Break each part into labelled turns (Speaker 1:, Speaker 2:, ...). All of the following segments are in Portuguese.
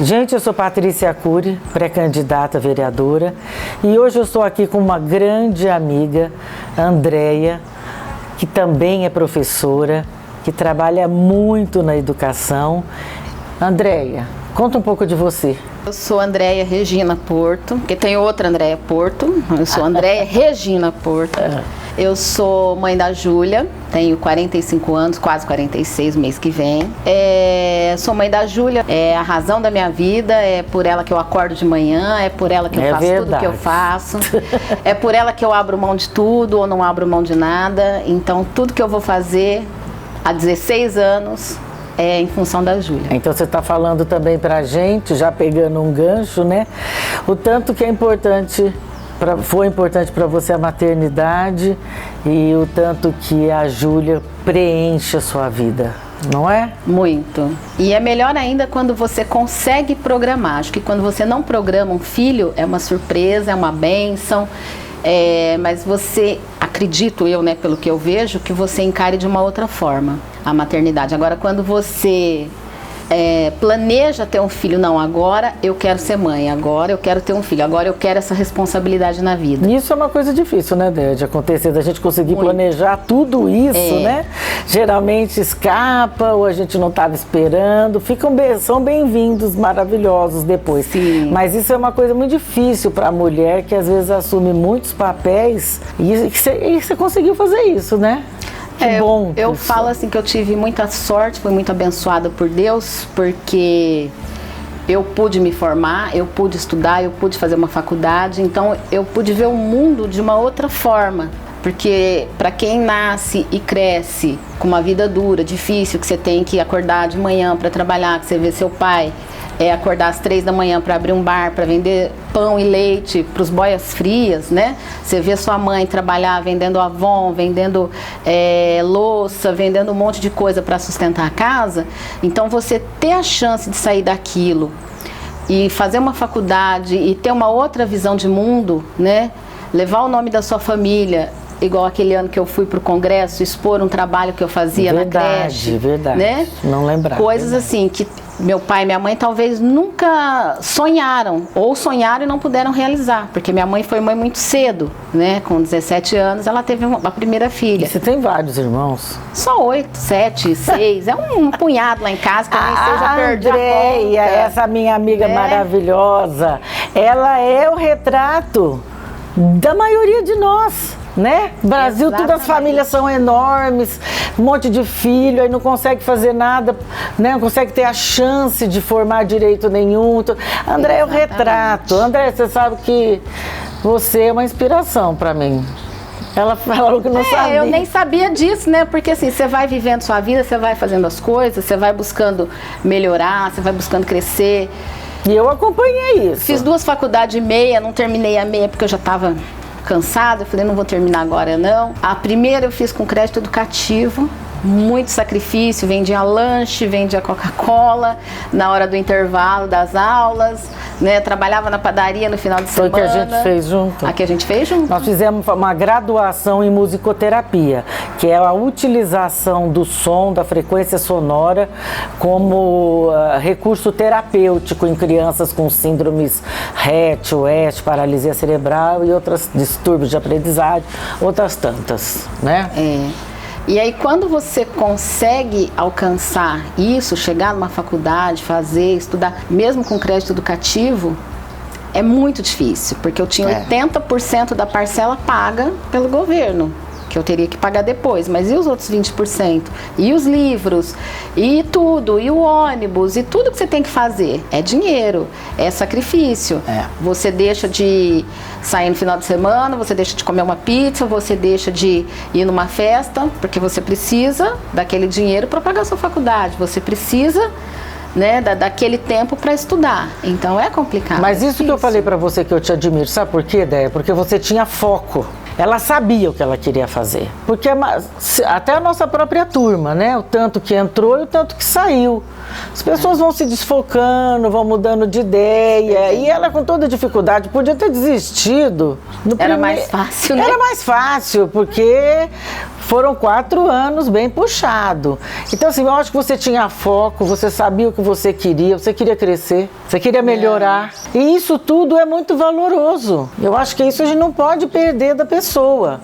Speaker 1: Gente, eu sou Patrícia Cury, pré-candidata a vereadora, e hoje eu estou aqui com uma grande amiga, Andréia, que também é professora, que trabalha muito na educação. Andréia, conta um pouco de você.
Speaker 2: Eu sou Andréia Regina Porto, porque tem outra Andréia Porto, eu sou Andréia Regina Porto. Eu sou mãe da Júlia, tenho 45 anos, quase 46 mês que vem. Sou mãe da Júlia, é a razão da minha vida, é por ela que eu acordo de manhã, é por ela que eu faço tudo que eu faço. É por ela que eu abro mão de tudo ou não abro mão de nada. Então tudo que eu vou fazer há 16 anos é em função da Júlia.
Speaker 1: Então você está falando também pra gente, já pegando um gancho, né? O tanto que é importante... Foi importante para você a maternidade e o tanto que a Júlia preenche a sua vida, não é?
Speaker 2: Muito. E é melhor ainda quando você consegue programar. Acho que quando você não programa um filho, é uma surpresa, é uma bênção. Mas você, acredito eu, né, pelo que eu vejo, que você encare de uma outra forma a maternidade. Agora, quando você... planeja ter um filho, não, agora eu quero ser mãe, agora eu quero ter um filho, agora eu quero essa responsabilidade na vida.
Speaker 1: Isso é uma coisa difícil, né, de acontecer, da gente conseguir planejar tudo isso, né? Geralmente escapa ou a gente não estava esperando, são bem-vindos, maravilhosos depois.
Speaker 2: Sim.
Speaker 1: Mas isso é uma coisa muito difícil para a mulher que às vezes assume muitos papéis e você conseguiu fazer isso, né? Que bom.
Speaker 2: Eu falo assim que eu tive muita sorte, fui muito abençoada por Deus, porque eu pude me formar, eu pude estudar, eu pude fazer uma faculdade, então eu pude ver o mundo de uma outra forma. Porque para quem nasce e cresce com uma vida dura, difícil, que você tem que acordar de manhã para trabalhar, que você vê seu pai acordar às 3 da manhã para abrir um bar, para vender pão e leite para os boias frias, né? Você vê sua mãe trabalhar vendendo Avon, vendendo louça, vendendo um monte de coisa para sustentar a casa. Então você ter a chance de sair daquilo e fazer uma faculdade e ter uma outra visão de mundo, né? Levar o nome da sua família, igual aquele ano que eu fui para o congresso, expor um trabalho que eu fazia na creche.
Speaker 1: Verdade,
Speaker 2: né?
Speaker 1: Não lembrava.
Speaker 2: Coisas assim que meu pai e minha mãe talvez nunca sonharam, ou sonharam e não puderam realizar, porque minha mãe foi mãe muito cedo, né? Com 17 anos ela teve a primeira filha.
Speaker 1: E você tem vários irmãos?
Speaker 2: Só 8, 7, 6, é um punhado lá em casa que eu nem sei, já perdi a
Speaker 1: Andréia,
Speaker 2: conta.
Speaker 1: essa minha amiga maravilhosa, ela é o retrato da maioria de nós, né? Brasil,
Speaker 2: Exatamente.
Speaker 1: todas as famílias são enormes, um monte de filho, aí não consegue fazer nada, né? Não consegue ter a chance de formar direito nenhum. André é o retrato. André, você sabe que você é uma inspiração para mim. Ela falou que não sabia.
Speaker 2: Eu nem sabia disso, né? Porque assim, você vai vivendo sua vida, você vai fazendo as coisas, você vai buscando melhorar, você vai buscando crescer.
Speaker 1: E eu acompanhei isso.
Speaker 2: Fiz 2 faculdades e meia, não terminei a meia porque eu já estava cansada. Eu falei, não vou terminar agora não. A primeira eu fiz com crédito educativo, muito sacrifício, vendia lanche, vendia Coca-Cola na hora do intervalo das aulas, né? Trabalhava na padaria no final de semana.
Speaker 1: Foi que a gente fez junto.
Speaker 2: A que a gente fez junto.
Speaker 1: Nós fizemos uma graduação em musicoterapia, que é a utilização do som, da frequência sonora, como recurso terapêutico em crianças com síndromes RET, WEST, paralisia cerebral e outros distúrbios de aprendizagem, outras tantas, né?
Speaker 2: E aí quando você consegue alcançar isso, chegar numa faculdade, fazer, estudar, mesmo com crédito educativo, é muito difícil, porque eu tinha 80% da parcela paga pelo governo, que eu teria que pagar depois, mas e os outros 20%? E os livros, e tudo, e o ônibus, e tudo que você tem que fazer. É dinheiro, é sacrifício. Você deixa de sair no final de semana, você deixa de comer uma pizza, você deixa de ir numa festa, porque você precisa daquele dinheiro para pagar a sua faculdade, você precisa, né, daquele tempo para estudar. Então é complicado.
Speaker 1: Mas isso que eu falei para você que eu te admiro, sabe por quê, Déia? Porque você tinha foco. Ela sabia o que ela queria fazer. Porque até a nossa própria turma, né? O tanto que entrou e o tanto que saiu. As pessoas vão se desfocando, vão mudando de ideia. E ela, com toda dificuldade, podia ter desistido.
Speaker 2: Era mais fácil, né?
Speaker 1: Era mais fácil, porque foram 4 anos bem puxado. Então, assim, eu acho que você tinha foco, você sabia o que você queria crescer, você queria melhorar. E isso tudo é muito valoroso. Eu acho que isso a gente não pode perder da pessoa.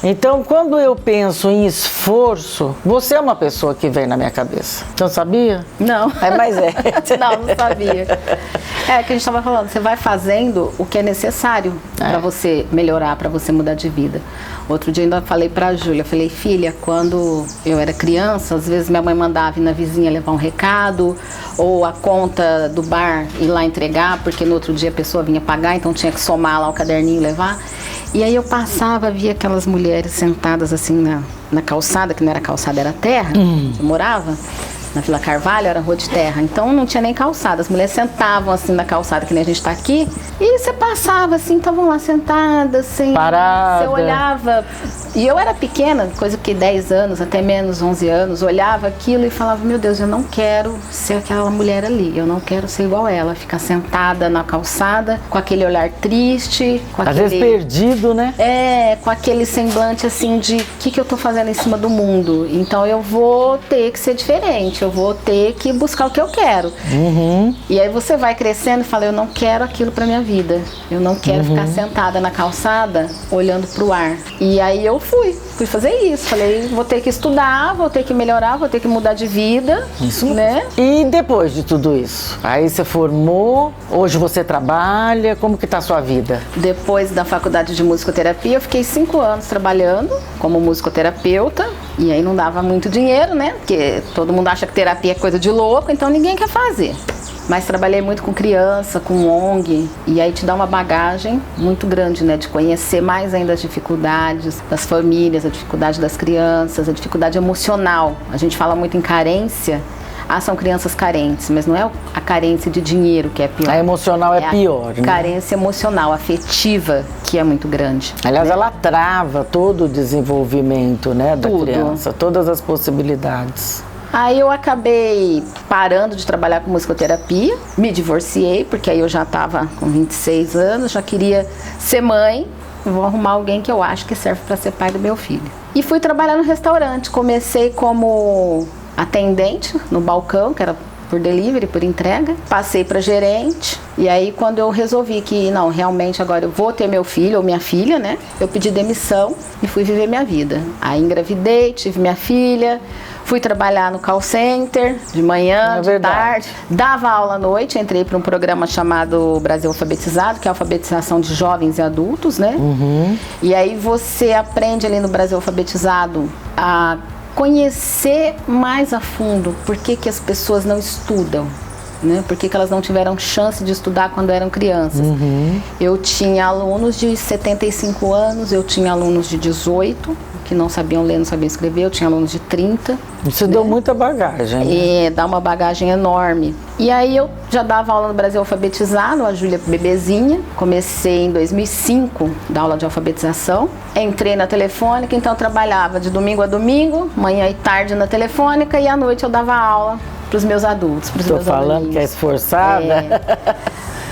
Speaker 1: Então, quando eu penso em esforço, você é uma pessoa que vem na minha cabeça. Então, sabia?
Speaker 2: Não.
Speaker 1: Mas é.
Speaker 2: Não sabia. É que a gente estava falando, você vai fazendo o que é necessário para você melhorar, para você mudar de vida. Outro dia ainda falei pra Júlia, falei, filha, quando eu era criança, às vezes minha mãe mandava ir na vizinha levar um recado, ou a conta do bar ir lá entregar, porque no outro dia a pessoa vinha pagar, então tinha que somar lá o caderninho e levar. E aí eu passava, via aquelas mulheres sentadas assim na calçada, que não era calçada, era terra, eu morava. Na Vila Carvalho era rua de terra, então não tinha nem calçada. As mulheres sentavam assim na calçada, que nem a gente tá aqui, e você passava assim, estavam lá sentadas, assim,
Speaker 1: parada.
Speaker 2: Você olhava, e eu era pequena, coisa que 10 anos, até menos 11 anos, olhava aquilo e falava, meu Deus, eu não quero ser aquela mulher ali, eu não quero ser igual ela, ficar sentada na calçada, com aquele olhar triste, com
Speaker 1: às
Speaker 2: aquele...
Speaker 1: vezes perdido, né?
Speaker 2: Com aquele semblante assim de o que eu tô fazendo em cima do mundo, então eu vou ter que ser diferente, eu vou ter que buscar o que eu quero. E aí você vai crescendo e fala, eu não quero aquilo pra minha vida. Eu não quero ficar sentada na calçada olhando pro ar. E aí eu fui fazer isso. Falei, vou ter que estudar, vou ter que melhorar, vou ter que mudar de vida.
Speaker 1: Isso,
Speaker 2: né?
Speaker 1: E depois de tudo isso? Aí você formou, hoje você trabalha, como que tá a sua vida?
Speaker 2: Depois da faculdade de musicoterapia, eu fiquei 5 anos trabalhando como musicoterapeuta. E aí não dava muito dinheiro, né? Porque todo mundo acha que terapia é coisa de louco, então ninguém quer fazer. Mas trabalhei muito com criança, com ONG, e aí te dá uma bagagem muito grande, né? De conhecer mais ainda as dificuldades das famílias, a dificuldade das crianças, a dificuldade emocional. A gente fala muito em carência. São crianças carentes, mas não é a carência de dinheiro que é pior.
Speaker 1: A emocional é pior, né?
Speaker 2: Carência emocional, afetiva, que é muito grande.
Speaker 1: Aliás, ela trava todo o desenvolvimento, né, da criança, todas as possibilidades.
Speaker 2: Aí eu acabei parando de trabalhar com musicoterapia, me divorciei, porque aí eu já estava com 26 anos, já queria ser mãe, vou arrumar alguém que eu acho que serve para ser pai do meu filho. E fui trabalhar no restaurante, comecei como atendente no balcão, que era por delivery, por entrega. Passei para gerente, e aí quando eu resolvi que não, realmente agora eu vou ter meu filho ou minha filha, né? Eu pedi demissão e fui viver minha vida. Aí engravidei, tive minha filha, fui trabalhar no call center, de manhã, de tarde. Dava aula à noite, entrei para um programa chamado Brasil Alfabetizado, que é a alfabetização de jovens e adultos, né? E aí você aprende ali no Brasil Alfabetizado a conhecer mais a fundo por que as pessoas não estudam, né? Por que elas não tiveram chance de estudar quando eram crianças. Eu tinha alunos de 75 anos, eu tinha alunos de 18, que não sabiam ler, não sabiam escrever, eu tinha alunos de 30.
Speaker 1: Isso deu muita bagagem, né?
Speaker 2: Dá uma bagagem enorme. E aí eu já dava aula no Brasil Alfabetizado, a Júlia bebezinha. Comecei em 2005, dar aula de alfabetização. Entrei na Telefônica, então eu trabalhava de domingo a domingo, manhã e tarde na Telefônica, e à noite eu dava aula para os meus adultos, para os meus alunos. Tô falando
Speaker 1: que é esforçada.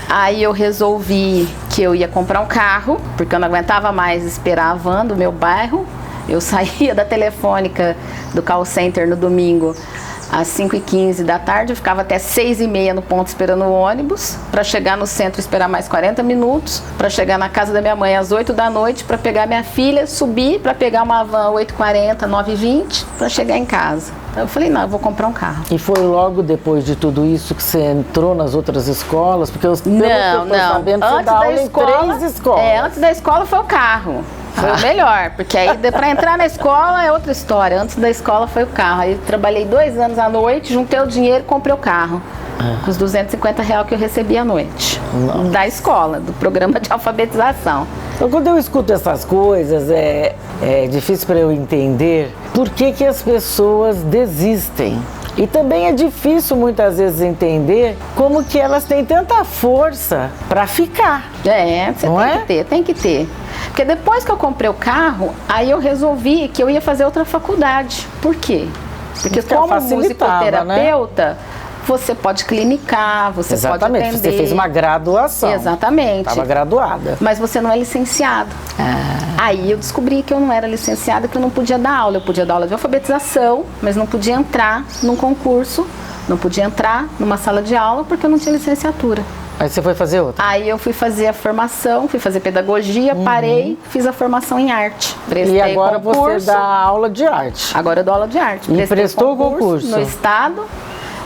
Speaker 2: Aí eu resolvi que eu ia comprar um carro, porque eu não aguentava mais esperar a van do meu bairro. Eu saía da Telefônica, do call center no domingo, às 5h15 da tarde, eu ficava até 6h30 no ponto esperando o ônibus, para chegar no centro e esperar mais 40 minutos, para chegar na casa da minha mãe às 8 da noite, para pegar minha filha, subir, para pegar uma van 8h40, 9h20, para chegar em casa. Então eu falei, não, eu vou comprar um carro.
Speaker 1: E foi logo depois de tudo isso que você entrou nas outras escolas? Porque eu
Speaker 2: não.
Speaker 1: Sabendo, você dá aula em 3 escolas.
Speaker 2: Antes da escola foi o carro. Foi o melhor, porque aí para entrar na escola é outra história. Antes da escola foi o carro. Aí trabalhei 2 anos à noite, juntei o dinheiro e comprei o carro. Com os R$250 que eu recebi à noite. Da escola, do programa de alfabetização.
Speaker 1: Então, quando eu escuto essas coisas, é difícil para eu entender por que as pessoas desistem. E também é difícil muitas vezes entender como que elas têm tanta força para ficar.
Speaker 2: Você tem que ter. Porque depois que eu comprei o carro, aí eu resolvi que eu ia fazer outra faculdade. Por quê? Porque como musicoterapeuta, você pode clinicar, você
Speaker 1: Exatamente,
Speaker 2: pode atender.
Speaker 1: você fez uma graduação.
Speaker 2: Exatamente.
Speaker 1: Estava graduada.
Speaker 2: Mas você não é licenciado. Aí eu descobri que eu não era licenciada, que eu não podia dar aula. Eu podia dar aula de alfabetização, mas não podia entrar num concurso, não podia entrar numa sala de aula porque eu não tinha licenciatura.
Speaker 1: Aí você foi fazer outra?
Speaker 2: Aí eu fui fazer a formação, fui fazer pedagogia, parei, fiz a formação em arte. Prestei
Speaker 1: E agora
Speaker 2: concurso.
Speaker 1: você dá aula de arte.
Speaker 2: Agora eu dou aula de arte.
Speaker 1: E prestou o concurso?
Speaker 2: No estado.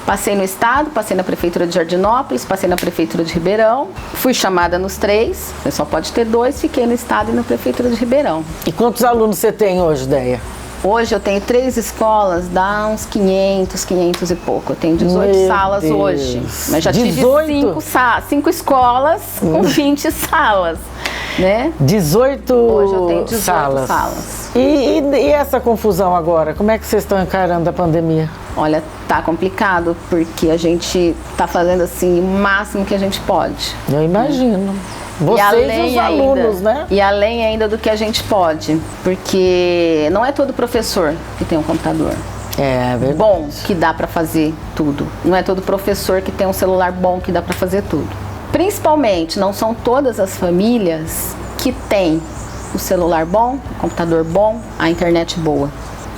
Speaker 2: Passei no estado, passei na prefeitura de Jardinópolis, passei na prefeitura de Ribeirão. Fui chamada nos 3, você só pode ter 2, fiquei no estado e na prefeitura de Ribeirão.
Speaker 1: E quantos alunos você tem hoje, Deia?
Speaker 2: Hoje eu tenho 3 escolas, dá uns 500 e pouco. Eu tenho 18
Speaker 1: Meu
Speaker 2: salas
Speaker 1: Deus.
Speaker 2: hoje. Mas já
Speaker 1: 18?
Speaker 2: tive 5 escolas com 20 salas, né?
Speaker 1: 18
Speaker 2: Hoje eu tenho 18
Speaker 1: salas.
Speaker 2: salas.
Speaker 1: E essa confusão agora? Como é que vocês estão encarando a pandemia?
Speaker 2: Olha, tá complicado, porque a gente tá fazendo assim o máximo que a gente pode.
Speaker 1: Eu imagino. Vocês e os alunos, né?
Speaker 2: E além ainda do que a gente pode, porque não é todo professor que tem um computador
Speaker 1: É verdade.
Speaker 2: bom que dá para fazer tudo. Não é todo professor que tem um celular bom que dá para fazer tudo. Principalmente, não são todas as famílias que têm o celular bom, o computador bom, a internet boa.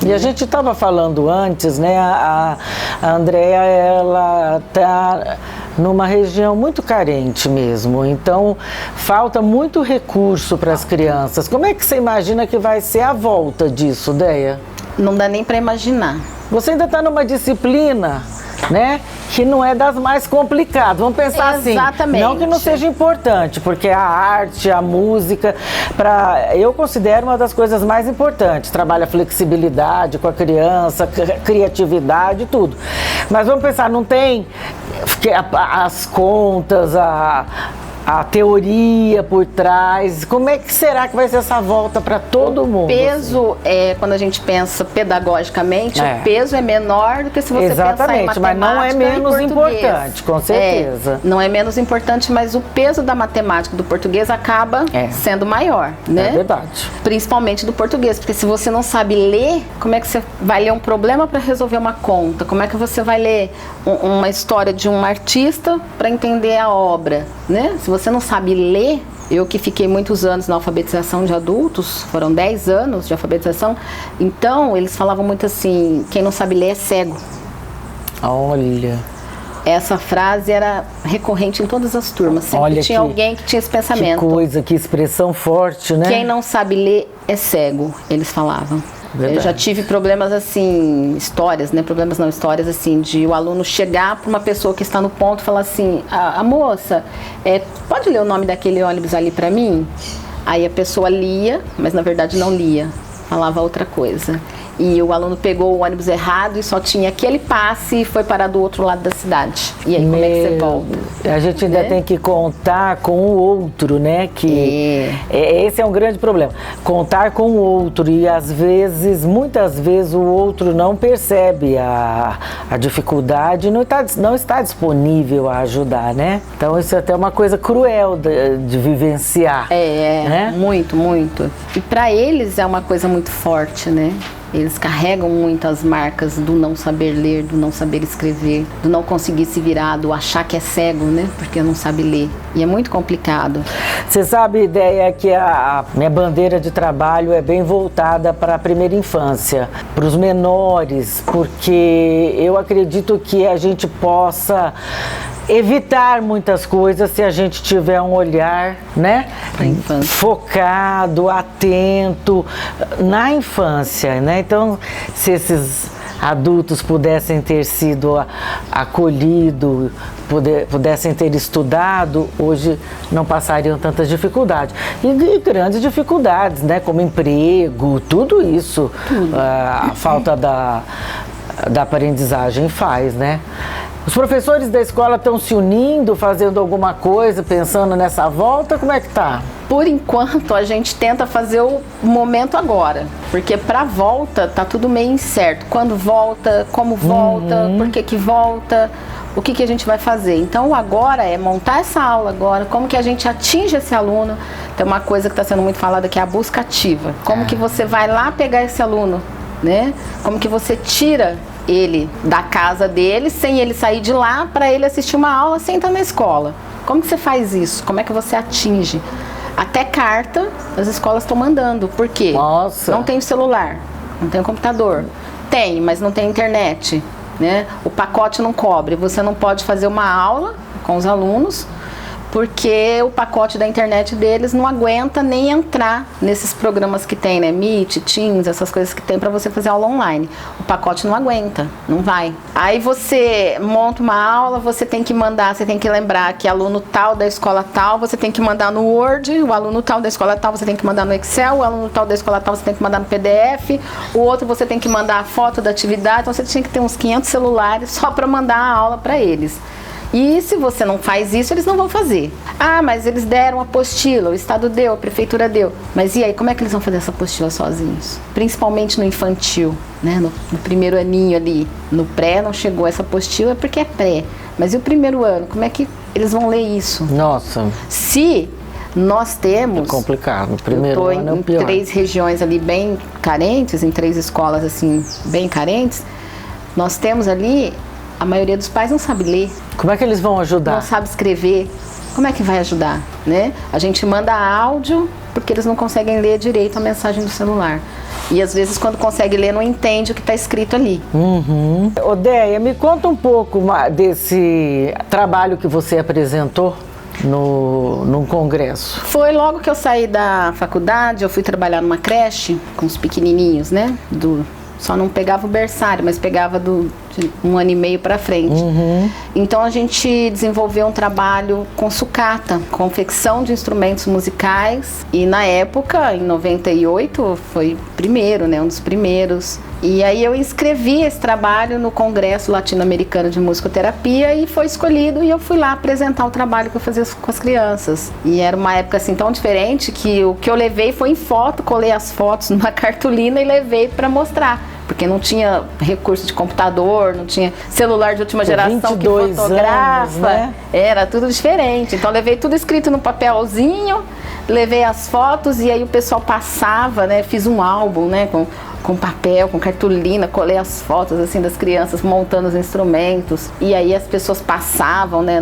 Speaker 1: E a gente estava falando antes, né? A Andréia, ela tá numa região muito carente mesmo, então falta muito recurso para as crianças. Como é que você imagina que vai ser a volta disso, Deia?
Speaker 2: Não dá nem para imaginar.
Speaker 1: Você ainda está numa disciplina, né, que não é das mais complicadas. Vamos pensar
Speaker 2: Exatamente.
Speaker 1: Assim, não que não seja importante, porque a arte, a música, eu considero uma das coisas mais importantes. Trabalha flexibilidade com a criança, criatividade, tudo. Mas vamos pensar, não tem as contas, a teoria por trás. Como é que será que vai ser essa volta para todo mundo?
Speaker 2: O peso, quando a gente pensa pedagogicamente, o peso é menor do que se você pensar em matemática.
Speaker 1: Mas não é menos
Speaker 2: e
Speaker 1: importante, com certeza.
Speaker 2: Não é menos importante, mas o peso da matemática e do português acaba sendo maior, né?
Speaker 1: É verdade.
Speaker 2: Principalmente do português, porque se você não sabe ler, como é que você vai ler um problema para resolver uma conta? Como é que você vai ler uma história de um artista para entender a obra, né? Se você não sabe ler, eu que fiquei muitos anos na alfabetização de adultos, foram 10 anos de alfabetização, então eles falavam muito assim, quem não sabe ler é cego.
Speaker 1: Olha.
Speaker 2: Essa frase era recorrente em todas as turmas, sempre tinha alguém que tinha esse pensamento.
Speaker 1: Que coisa, que expressão forte, né?
Speaker 2: Quem não sabe ler é cego, eles falavam.
Speaker 1: Verdade.
Speaker 2: Eu já tive problemas assim, histórias, né? Problemas não, histórias assim, de o aluno chegar para uma pessoa que está no ponto e falar assim, a moça, pode ler o nome daquele ônibus ali para mim? Aí a pessoa lia, mas na verdade não lia, falava outra coisa. E o aluno pegou o ônibus errado e só tinha aquele passe e foi parar do outro lado da cidade. E aí, como é que você volta?
Speaker 1: A gente ainda tem que contar com o outro, né? Esse é um grande problema. Contar com o outro e às vezes, muitas vezes, o outro não percebe a dificuldade, não está disponível a ajudar, né? Então isso é até uma coisa cruel de vivenciar. Né?
Speaker 2: Muito, muito. E para eles é uma coisa muito forte, né? Eles carregam muitas marcas do não saber ler, do não saber escrever, do não conseguir se virar, do achar que é cego, né? Porque não sabe ler. E é muito complicado.
Speaker 1: Você sabe a ideia que a minha bandeira de trabalho é bem voltada para a primeira infância, para os menores, porque eu acredito que a gente possa evitar muitas coisas se a gente tiver um olhar, né, focado, atento na infância, né? Então, se esses adultos pudessem ter sido acolhidos, pudessem ter estudado, hoje não passariam tantas dificuldades. E grandes dificuldades, né? Como emprego, tudo isso, a falta da aprendizagem faz, né? Os professores da escola estão se unindo, fazendo alguma coisa, pensando nessa volta? Como é que tá?
Speaker 2: Por enquanto, a gente tenta fazer o momento agora, porque para volta tá tudo meio incerto. Quando volta, como volta, por que volta, o que a gente vai fazer. Então, agora é montar essa aula agora, como que a gente atinge esse aluno. Tem uma coisa que está sendo muito falada que é a busca ativa. Como que você vai lá pegar esse aluno, né? Como que você tira ele da casa dele, sem ele sair de lá, para ele assistir uma aula sem estar na escola. Como que você faz isso? Como é que você atinge? Até carta as escolas estão mandando. Por quê?
Speaker 1: Nossa.
Speaker 2: Não tem celular, não tem computador. Tem, mas não tem internet, né? O pacote não cobre. Você não pode fazer uma aula com os alunos, porque o pacote da internet deles não aguenta nem entrar nesses programas que tem, né? Meet, Teams, essas coisas que tem para você fazer aula online. O pacote não aguenta, não vai. Aí você monta uma aula, você tem que mandar, você tem que lembrar que aluno tal da escola tal, você tem que mandar no Word, o aluno tal da escola tal, você tem que mandar no Excel, o aluno tal da escola tal, você tem que mandar no PDF, o outro você tem que mandar a foto da atividade, então você tinha que ter uns 500 celulares só para mandar a aula para eles. E se você não faz isso, eles não vão fazer. Ah, mas eles deram a apostila, o Estado deu, a Prefeitura deu. Mas e aí, como é que eles vão fazer essa apostila sozinhos? Principalmente no infantil, né? No primeiro aninho ali. No pré não chegou essa apostila porque é pré. Mas e o primeiro ano? Como é que eles vão ler isso?
Speaker 1: Nossa.
Speaker 2: Se nós temos...
Speaker 1: É complicado. No primeiro
Speaker 2: eu
Speaker 1: ano é o
Speaker 2: em
Speaker 1: pior.
Speaker 2: 3 regiões ali bem carentes, em 3 escolas assim, bem carentes, nós temos ali... A maioria dos pais não sabe ler.
Speaker 1: Como é que eles vão ajudar?
Speaker 2: Não sabe escrever. Como é que vai ajudar, né? A gente manda áudio porque eles não conseguem ler direito a mensagem do celular. E às vezes quando consegue ler não entende o que está escrito ali.
Speaker 1: Odéia, me conta um pouco desse trabalho que você apresentou num congresso.
Speaker 2: Foi logo que eu saí da faculdade, eu fui trabalhar numa creche com os pequenininhos, né? Só não pegava o berçário, mas pegava de 1 ano e meio para frente. Então a gente desenvolveu um trabalho com sucata, confecção de instrumentos musicais. E na época, em 98, foi primeiro, né? Um dos primeiros. E aí eu inscrevi esse trabalho no Congresso Latino-Americano de Musicoterapia e foi escolhido e eu fui lá apresentar o trabalho que eu fazia com as crianças. E era uma época assim tão diferente que o que eu levei foi em foto, colei as fotos numa cartolina e levei para mostrar. Porque não tinha recurso de computador, não tinha celular de última geração que fotografa,
Speaker 1: anos, né?
Speaker 2: Era tudo diferente. Então levei tudo escrito no papelzinho, levei as fotos e aí o pessoal passava, né? Fiz um álbum, né? Com papel, com cartolina, colei as fotos assim das crianças montando os instrumentos. E aí as pessoas passavam, né?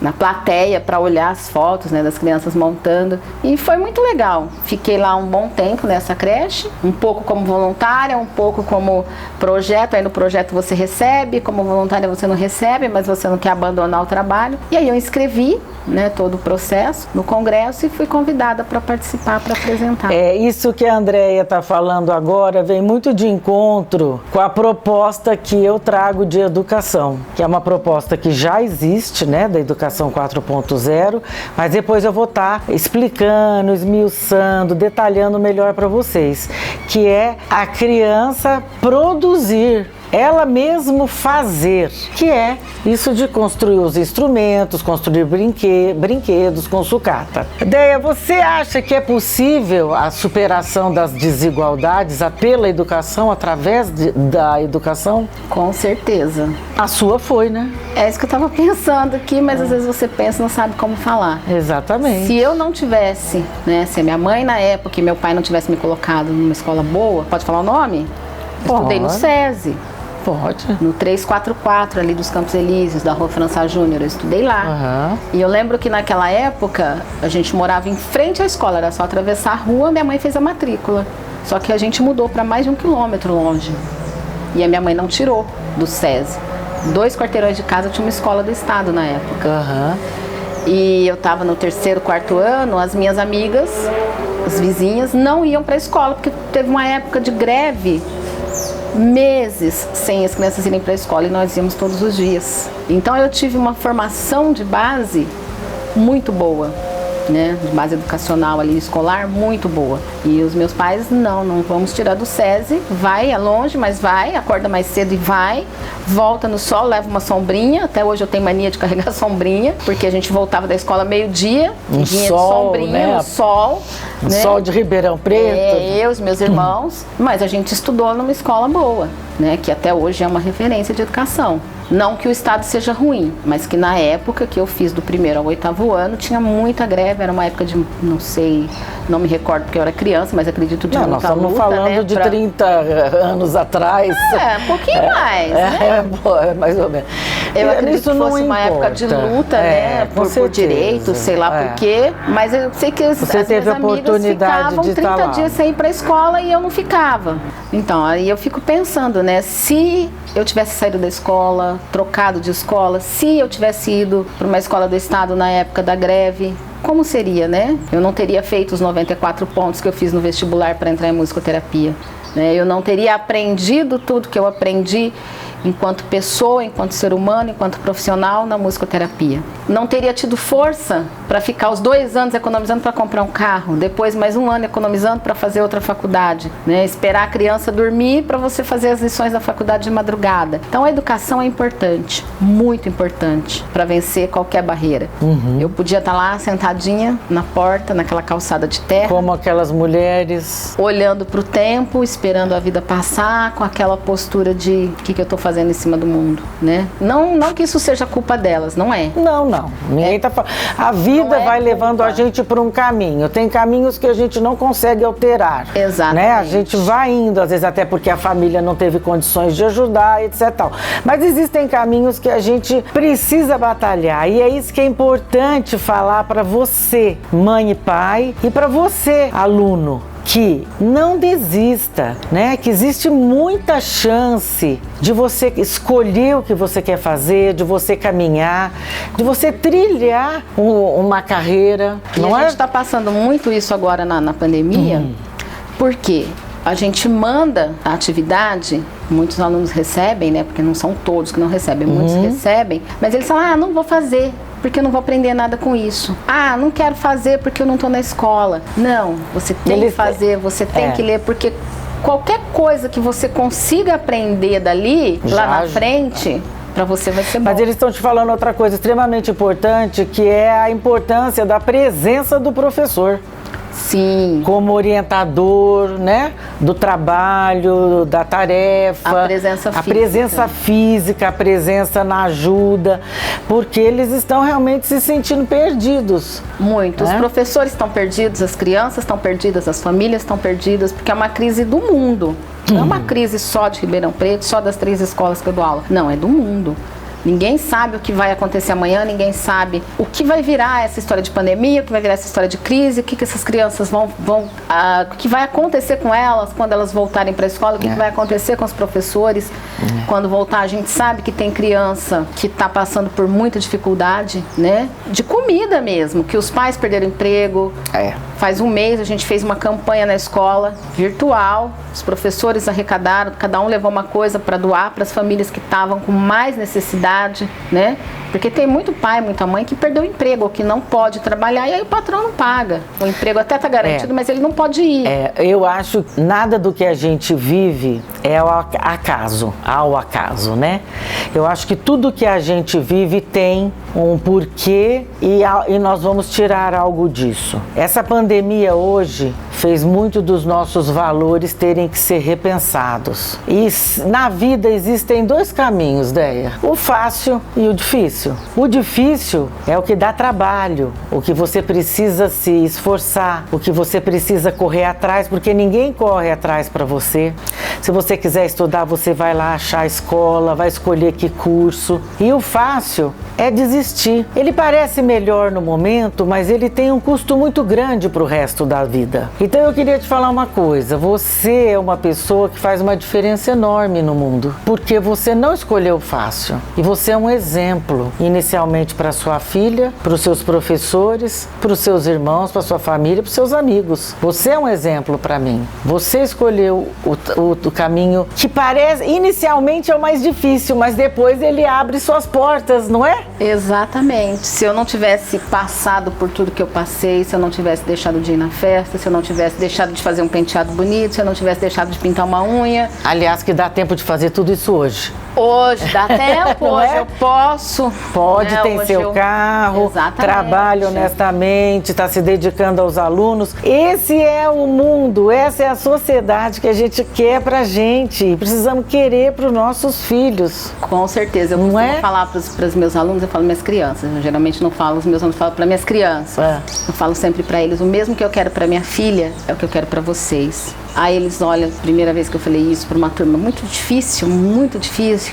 Speaker 2: Na plateia para olhar as fotos, né, das crianças montando. E foi muito legal. Fiquei lá um bom tempo nessa creche, um pouco como voluntária, um pouco como projeto. Aí no projeto você recebe, como voluntária você não recebe, mas você não quer abandonar o trabalho. E aí eu inscrevi, né, todo o processo no congresso e fui convidada para participar, para apresentar.
Speaker 1: Isso que a Andréia está falando agora vem muito de encontro com a proposta que eu trago de educação, que é uma proposta que já existe, né, da educação 4.0, mas depois eu vou estar explicando, esmiuçando, detalhando melhor para vocês, que é a criança produzir, ela mesmo fazer, que é isso de construir os instrumentos, construir brinquedos com sucata. Déia, você acha que é possível a superação das desigualdades pela educação, através da educação?
Speaker 2: Com certeza.
Speaker 1: A sua foi, né?
Speaker 2: É isso que eu estava pensando aqui, mas às vezes você pensa e não sabe como falar.
Speaker 1: Exatamente.
Speaker 2: Se eu não tivesse, né, se a minha mãe na época e meu pai não tivesse me colocado numa escola boa, pode falar o nome? Eu estudei no SESI.
Speaker 1: Pode.
Speaker 2: No 344 ali dos Campos Elíseos, da Rua França Júnior, eu estudei lá. E eu lembro que naquela época a gente morava em frente à escola, era só atravessar a rua, minha mãe fez a matrícula. Só que a gente mudou para mais de 1 quilômetro longe. E a minha mãe não tirou do SESI. 2 quarteirões de casa tinha uma escola do estado na época. E eu estava no 3º, 4º ano, as minhas amigas, as vizinhas, não iam para a escola, porque teve uma época de greve, meses sem as crianças irem para a escola e nós íamos todos os dias. Então eu tive uma formação de base muito boa, né? De base educacional ali, escolar, muito boa. E os meus pais, não vamos tirar do SESI, vai, é longe, mas vai, acorda mais cedo e vai, volta no sol, leva uma sombrinha, até hoje eu tenho mania de carregar sombrinha, porque a gente voltava da escola meio-dia,
Speaker 1: um
Speaker 2: vinha
Speaker 1: sol,
Speaker 2: de sombrinha,
Speaker 1: né?
Speaker 2: no sol, né?
Speaker 1: Só de Ribeirão Preto?
Speaker 2: Eu, os meus irmãos, mas a gente estudou numa escola boa, né? Que até hoje é uma referência de educação. Não que o estado seja ruim, mas que na época que eu fiz do 1º ao 8º ano, tinha muita greve, era uma época de, não sei, não me recordo porque eu era criança, mas acredito de muita luta,
Speaker 1: nós estamos falando, né, de 30 anos atrás.
Speaker 2: Um pouquinho mais, né?
Speaker 1: Mais ou menos.
Speaker 2: Eu acredito que fosse uma época de luta, né, por direitos, sei lá por quê, mas eu sei que as minhas amigas ficavam 30 dias sem ir para a escola e eu não ficava. Então, aí eu fico pensando, né, se eu tivesse saído da escola, trocado de escola, se eu tivesse ido para uma escola do estado na época da greve, como seria, né? Eu não teria feito os 94 pontos que eu fiz no vestibular para entrar em musicoterapia, né? Eu não teria aprendido tudo que eu aprendi enquanto pessoa, enquanto ser humano, enquanto profissional na musicoterapia. Não teria tido força para ficar os 2 anos economizando para comprar um carro, depois mais 1 ano economizando para fazer outra faculdade, né? Esperar a criança dormir para você fazer as lições da faculdade de madrugada. Então a educação é importante, muito importante, para vencer qualquer barreira. Eu podia estar lá sentadinha na porta, naquela calçada de terra,
Speaker 1: como aquelas mulheres,
Speaker 2: olhando para o tempo, esperando a vida passar, com aquela postura de o que eu estou fazendo em cima do mundo, né? Não que isso seja culpa delas, não é.
Speaker 1: Não. Ninguém tá falando. A vida vai levando a gente por um caminho. Tem caminhos que a gente não consegue alterar.
Speaker 2: Exatamente.
Speaker 1: Né? A gente vai indo, às vezes até porque a família não teve condições de ajudar, etc. Tal. Mas existem caminhos que a gente precisa batalhar. E é isso que é importante falar para você, mãe e pai, e para você, aluno, que não desista, né? Que existe muita chance de você escolher o que você quer fazer, de você caminhar, de você trilhar uma carreira.
Speaker 2: A gente está passando muito isso agora na pandemia, porque a gente manda a atividade, muitos alunos recebem, né? Porque não são todos que não recebem, muitos recebem, mas eles falam, não vou fazer, porque eu não vou aprender nada com isso. Não quero fazer porque eu não estou na escola. Não, você tem que fazer, você tem que ler, porque qualquer coisa que você consiga aprender dali, lá na frente, para você vai ser bom.
Speaker 1: Mas eles estão te falando outra coisa extremamente importante, que é a importância da presença do professor.
Speaker 2: Sim.
Speaker 1: Como orientador, né? Do trabalho, da tarefa.
Speaker 2: A presença física.
Speaker 1: A presença física, a presença na ajuda, porque eles estão realmente se sentindo perdidos.
Speaker 2: Muito. Os professores estão perdidos, as crianças estão perdidas, as famílias estão perdidas, porque é uma crise do mundo. Não é uma crise só de Ribeirão Preto, só das 3 escolas que eu dou aula. Não, é do mundo. Ninguém sabe o que vai acontecer amanhã, ninguém sabe o que vai virar essa história de pandemia, o que vai virar essa história de crise, o que essas crianças o que vai acontecer com elas quando elas voltarem para a escola, o que vai acontecer com os professores quando voltar. A gente sabe que tem criança que está passando por muita dificuldade, né? De comida mesmo, que os pais perderam emprego. Faz 1 mês a gente fez uma campanha na escola virtual, os professores arrecadaram, cada um levou uma coisa para doar para as famílias que estavam com mais necessidade, né? Porque tem muito pai, muita mãe que perdeu o emprego, ou que não pode trabalhar, e aí o patrão não paga. O emprego até está garantido, mas ele não pode ir.
Speaker 1: Eu acho que nada do que a gente vive é ao acaso, né? Eu acho que tudo que a gente vive tem um porquê e nós vamos tirar algo disso. Essa pandemia hoje fez muito dos nossos valores terem que ser repensados. E na vida existem 2 caminhos, Deia: o fácil e o difícil. O difícil é o que dá trabalho, o que você precisa se esforçar, o que você precisa correr atrás, porque ninguém corre atrás para você. Se você quiser estudar, você vai lá achar a escola, vai escolher que curso. E o fácil é desistir. Ele parece melhor no momento, mas ele tem um custo muito grande para o resto da vida. Então eu queria te falar uma coisa: você é uma pessoa que faz uma diferença enorme no mundo, porque você não escolheu fácil. E você é um exemplo, inicialmente para sua filha, para os seus professores, para os seus irmãos, para sua família, para os seus amigos. Você é um exemplo para mim. Você escolheu o caminho que parece, inicialmente é o mais difícil, mas depois ele abre suas portas, não é?
Speaker 2: Exatamente. Se eu não tivesse passado por tudo que eu passei, se eu não tivesse deixado de ir na festa, se eu não tivesse tivesse deixado de fazer um penteado bonito, se eu não tivesse deixado de pintar uma unha.
Speaker 1: Aliás, que dá tempo de fazer tudo isso hoje.
Speaker 2: Hoje dá tempo,
Speaker 1: Não
Speaker 2: hoje
Speaker 1: é?
Speaker 2: eu posso.
Speaker 1: Pode,
Speaker 2: né?
Speaker 1: tem
Speaker 2: Hoje
Speaker 1: seu carro,
Speaker 2: Exatamente.
Speaker 1: trabalha honestamente, está se dedicando aos alunos. Esse é o mundo, essa é a sociedade que a gente quer pra gente. E precisamos querer para os nossos filhos.
Speaker 2: Com certeza. Eu
Speaker 1: Não
Speaker 2: costumo
Speaker 1: é?
Speaker 2: falar para os meus alunos, eu falo minhas crianças. Eu geralmente não falo os meus alunos, eu falo para minhas crianças.
Speaker 1: É.
Speaker 2: Eu falo sempre para eles, o mesmo que eu quero para minha filha, é o que eu quero para vocês. Aí eles olham, primeira vez que eu falei isso para uma turma muito difícil,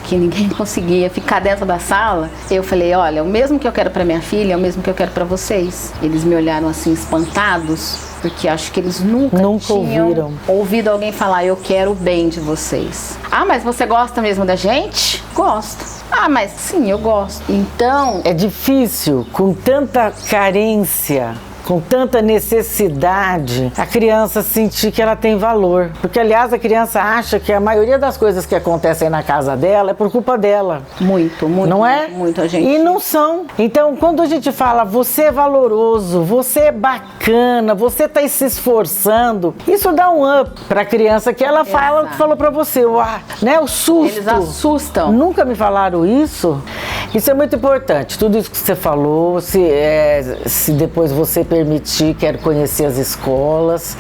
Speaker 2: que ninguém conseguia ficar dentro da sala. Eu falei, olha, o mesmo que eu quero para minha filha é o mesmo que eu quero para vocês. Eles me olharam assim espantados, porque acho que eles nunca tinham
Speaker 1: ouviram.
Speaker 2: ouvido alguém falar, eu quero o bem de vocês. Ah, mas você gosta mesmo da gente? Gosto. Ah, mas sim, eu gosto. Então,
Speaker 1: É difícil, com tanta carência, com tanta necessidade, a criança sentir que ela tem valor. Porque, aliás, a criança acha que a maioria das coisas que acontecem na casa dela é por culpa dela.
Speaker 2: muito,
Speaker 1: Não é?
Speaker 2: muito a gente.
Speaker 1: E não são. Então, quando a gente fala, você é valoroso, você é bacana, você está se esforçando, isso dá um up para a criança que ela fala o que
Speaker 2: Exato.
Speaker 1: falou para você. Né? O susto.
Speaker 2: Eles assustam.
Speaker 1: Nunca me falaram isso. Isso é muito importante. Tudo isso que você falou, se depois você permitir, quero conhecer as escolas,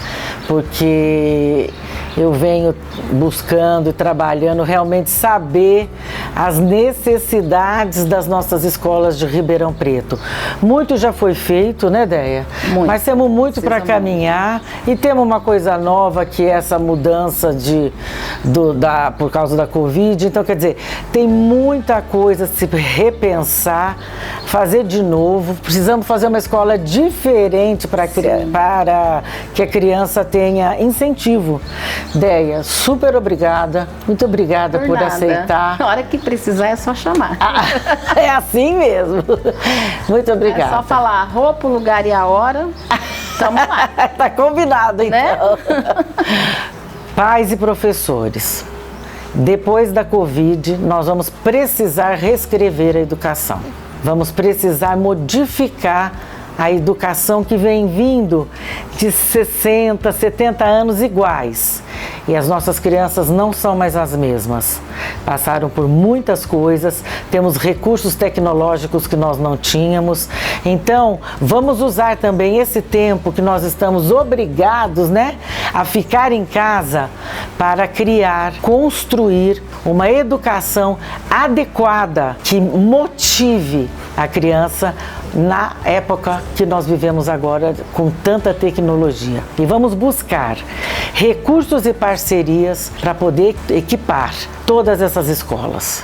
Speaker 1: porque eu venho buscando e trabalhando realmente saber as necessidades das nossas escolas de Ribeirão Preto. Muito já foi feito, né, Déia?
Speaker 2: Muito.
Speaker 1: Mas temos muito para
Speaker 2: Precisa
Speaker 1: caminhar e temos uma coisa nova que é essa mudança por causa da Covid. Então, quer dizer, tem muita coisa a se repensar, fazer de novo. Precisamos fazer uma escola diferente para que a criança tenha incentivo. Déia, super obrigada. Muito obrigada por
Speaker 2: nada.
Speaker 1: aceitar.
Speaker 2: Na hora que precisar é só chamar.
Speaker 1: É assim mesmo. Muito obrigada.
Speaker 2: É só falar a roupa, o lugar e a hora. Tamo lá.
Speaker 1: Tá combinado, então.
Speaker 2: Né?
Speaker 1: Pais e professores, depois da Covid, nós vamos precisar reescrever a educação. Vamos precisar modificar a educação que vem vindo de 60, 70 anos iguais. E as nossas crianças não são mais as mesmas. Passaram por muitas coisas, temos recursos tecnológicos que nós não tínhamos. Então, vamos usar também esse tempo que nós estamos obrigados, né, a ficar em casa para criar, construir uma educação adequada que motive a criança na época que nós vivemos agora com tanta tecnologia. E vamos buscar recursos e parcerias para poder equipar todas essas escolas.